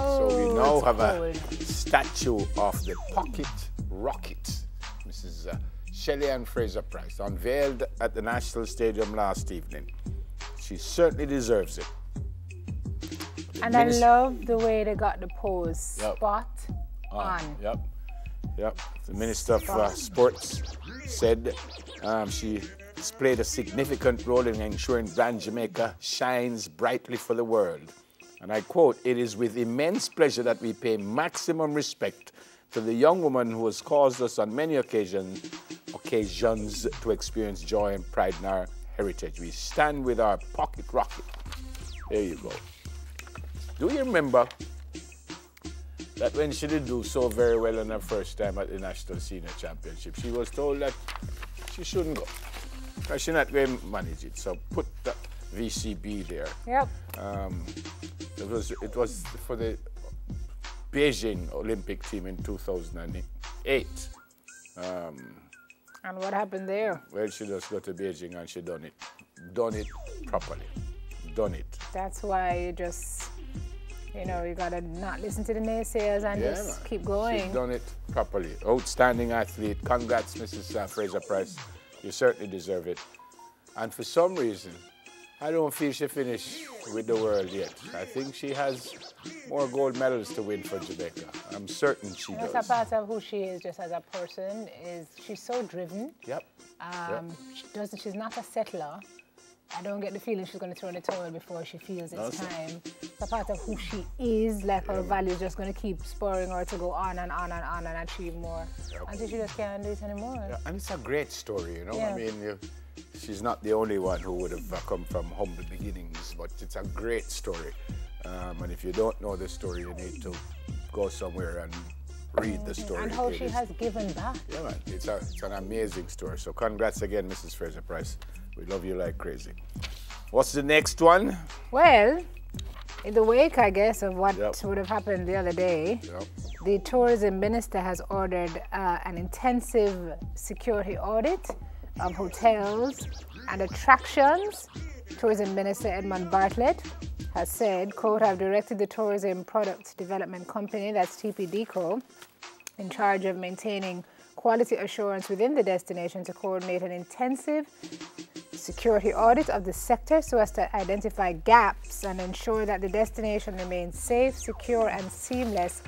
So we now have a statue of the pocket rocket, Mrs. Shelley Ann Fraser Price, unveiled at the National Stadium last evening. She certainly deserves it. And I love the way they got the pose spot on. Yep. The Minister of Sports said she played a significant role in ensuring brand Jamaica shines brightly for the world. And I quote, "It is with immense pleasure that we pay maximum respect to the young woman who has caused us on many occasions to experience joy and pride in our heritage. We stand with our pocket rocket." There you go. Do you remember that when she did do so very well on her first time at the National Senior Championship, she was told that she shouldn't go because she's not going to manage it. So put the VCB there. Yep. It was for the Beijing Olympic team in 2008. And what happened there? Well, she just got to Beijing and she done it properly. Done it. That's why you just, you gotta not listen to the naysayers and just keep going. She's done it properly. Outstanding athlete. Congrats, Mrs. Fraser Price. You certainly deserve it. And for some reason, I don't feel she finished with the world yet. I think she has more gold medals to win for Jamaica. I'm certain she does. That's a part of who she is just as a person. She's so driven. Yep. She's not a settler. I don't get the feeling she's going to throw in the towel before she feels it's time. It's a part of who she is, like her values just going to keep spurring her to go on and on and on and achieve more until she just can't do it anymore. Yeah, and it's a great story, Yeah. I mean, she's not the only one who would have come from humble beginnings, but it's a great story. And if you don't know the story, you need to go somewhere and read the story. And how she has given back. Yeah, man, it's an amazing story. So congrats again, Mrs. Fraser Price. We love you like crazy. What's the next one? Well, in the wake, I guess, of what would have happened the other day, the tourism minister has ordered an intensive security audit of hotels and attractions. Tourism Minister Edmund Bartlett has said, quote, "I've directed the Tourism Product Development Company, that's TPDCO, in charge of maintaining quality assurance within the destination to coordinate an intensive security audit of the sector so as to identify gaps and ensure that the destination remains safe, secure and seamless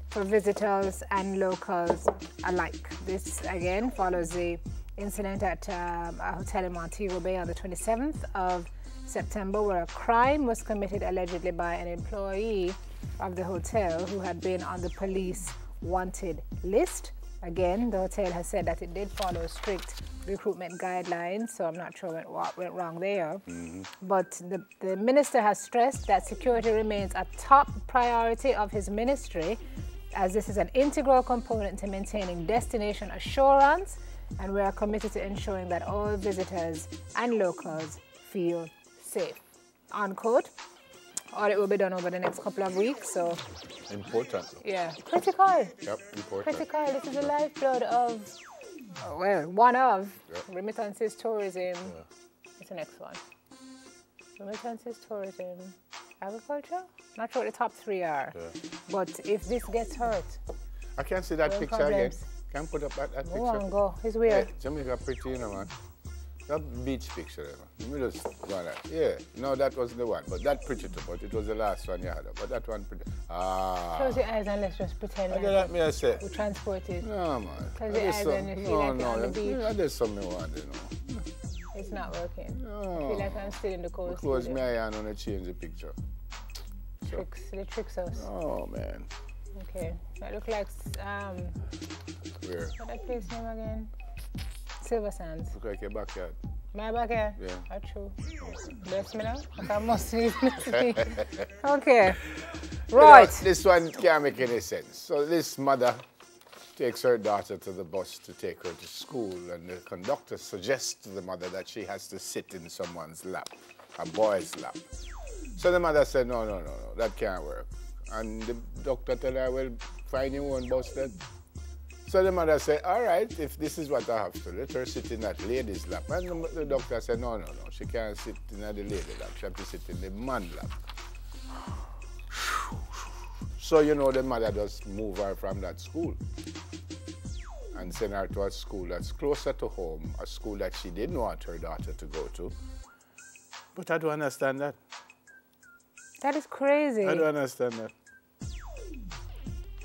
for visitors and locals alike." This again follows the incident at a hotel in Montego Bay on the 27th of September where a crime was committed allegedly by an employee of the hotel who had been on the police wanted list. Again, the hotel has said that it did follow strict recruitment guidelines, so I'm not sure what went wrong there. But the minister has stressed that security remains a top priority of his ministry, as this is an integral component to maintaining destination assurance, and we are committed to ensuring that all visitors and locals feel safe. Unquote. Audit will be done over the next couple of weeks, so... Important. Yeah, critical. Yep, important. Critical. This is the lifeblood of, one of remittances, tourism. What's the next one? Remittances, tourism, agriculture? Not sure what the top three are. But if this gets hurt... I can't see that picture again. Can put up that picture? Go on, go. It's weird. Hey, Jamaica pretty, man. That beach picture, man. Let me just go on that. Yeah, no, that wasn't the one, but that pretty too, but it was the last one you had. But that one pretty. Close your eyes and let's just pretend like that me I say. we transported. No, man. Close your eyes and you feel like you're on the beach. Yeah, there's something I want, you know. It's not working. No. I feel like I'm still in the coast. Close my eye and I change the picture. They tricks us. Oh, man. Okay. That looks like, where? What's that place name again? Silver Sands. Look like your backyard. My backyard? Yeah. That's true. Bless me now. I must leave me. Okay. Right. This one can't make any sense. So this mother takes her daughter to the bus to take her to school, and the conductor suggests to the mother that she has to sit in someone's lap, a boy's lap. So the mother said, no, that can't work. And the doctor told her, well, find your own bus then. So the mother said, all right, if this is what I have to, let her sit in that lady's lap. And the doctor said, no, she can't sit in the lady lap. She has to sit in the man lap. So, you know, the mother just move her from that school and send her to a school that's closer to home, a school that she didn't want her daughter to go to. But I don't understand that. That is crazy. I don't understand that.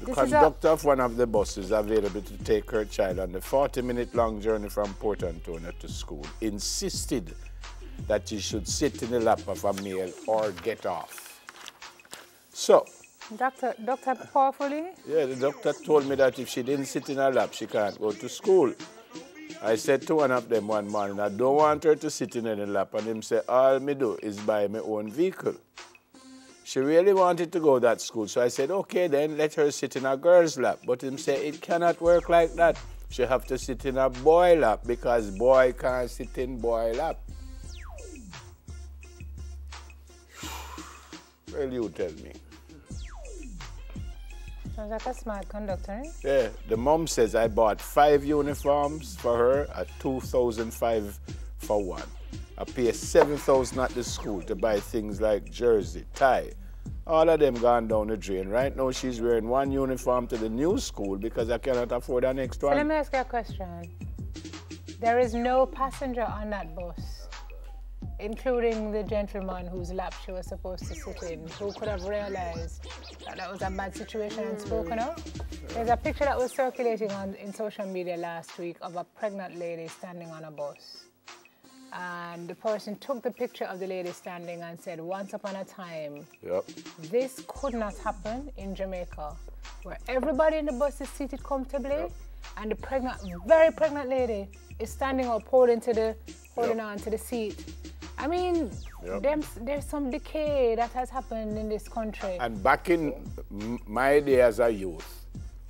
The conductor of one of the buses available to take her child on the 40-minute long journey from Port Antonio to school insisted that she should sit in the lap of a male or get off. So, Doctor powerfully? Yeah, the doctor told me that if she didn't sit in her lap, she can't go to school. I said to one of them one morning, I don't want her to sit in any lap. And him said, all me do is buy my own vehicle. She really wanted to go to that school. So I said, okay, then let her sit in a girl's lap. But him said, it cannot work like that. She have to sit in a boy lap because boy can't sit in boy lap. Well, you tell me. Sounds like a smart conductor, eh? Yeah, the mom says I bought 5 uniforms for her at $2,005 for one. I pay $7,000 at the school to buy things like jersey, tie. All of them gone down the drain. Right now she's wearing one uniform to the new school because I cannot afford an extra one. So let me ask you a question. There is no passenger on that bus, including the gentleman whose lap she was supposed to sit in, who could have realized that that was a bad situation and spoken of. There's a picture that was circulating in social media last week of a pregnant lady standing on a bus. And the person took the picture of the lady standing and said, once upon a time, this could not happen in Jamaica, where everybody in the bus is seated comfortably, and the very pregnant lady is standing up, holding on to the seat. I mean, there's some decay that has happened in this country. And back in my day as a youth,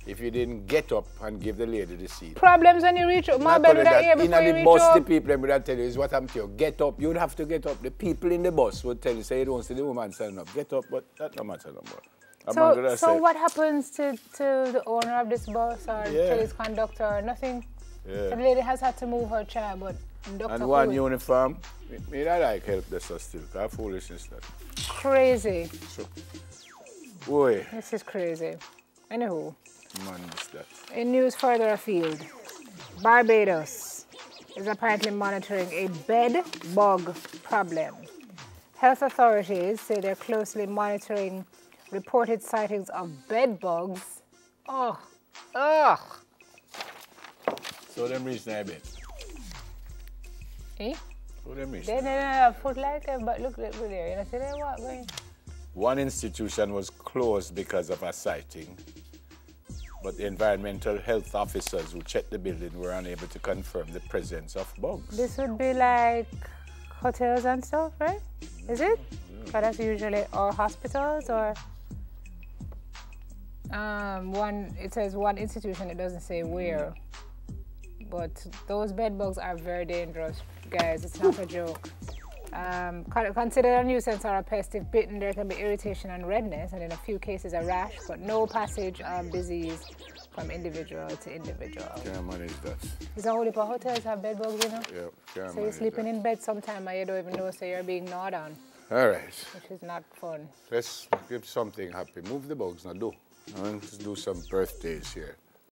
if you didn't get up and give the lady the seat. Problems when you reach up. My bed with that ear before you reach up. In the bus, up. the people would tell you, is what I'm telling you, get up. You'd have to get up. The people in the bus would tell you, say you don't see the woman stand up. Get up, but that no matter no more. So what happens to the owner of this bus or to his conductor? Nothing. Yeah. The lady has had to move her chair, but and one uniform. Me I like help this still. That foolishness that. Crazy. So, boy. This is crazy. Anywho. Man, that. In news further afield, Barbados is apparently monitoring a bed bug problem. Health authorities say they're closely monitoring reported sightings of bed bugs. Oh, ugh. So them reach their bed. Eh? So them reach. They have foot like them, but look there. You know, see they what going? One institution was closed because of a sighting. But the environmental health officers who checked the building were unable to confirm the presence of bugs. This would be like hotels and stuff, right? Is it? Because that's usually or hospitals or it says one institution, it doesn't say where. But those bed bugs are very dangerous, guys. It's not a joke. Considered a nuisance or a pest. If bitten, there can be irritation and redness, and in a few cases a rash, but no passage of disease from individual to individual. Can't manage that. There's a whole heap of hotels have bed bugs, you know? Yeah, can't so you're sleeping in bed sometime and you don't even know, so you're being gnawed on. All right. Which is not fun. Let's give something happy. Move the bugs now, do. Let's do some birthdays here.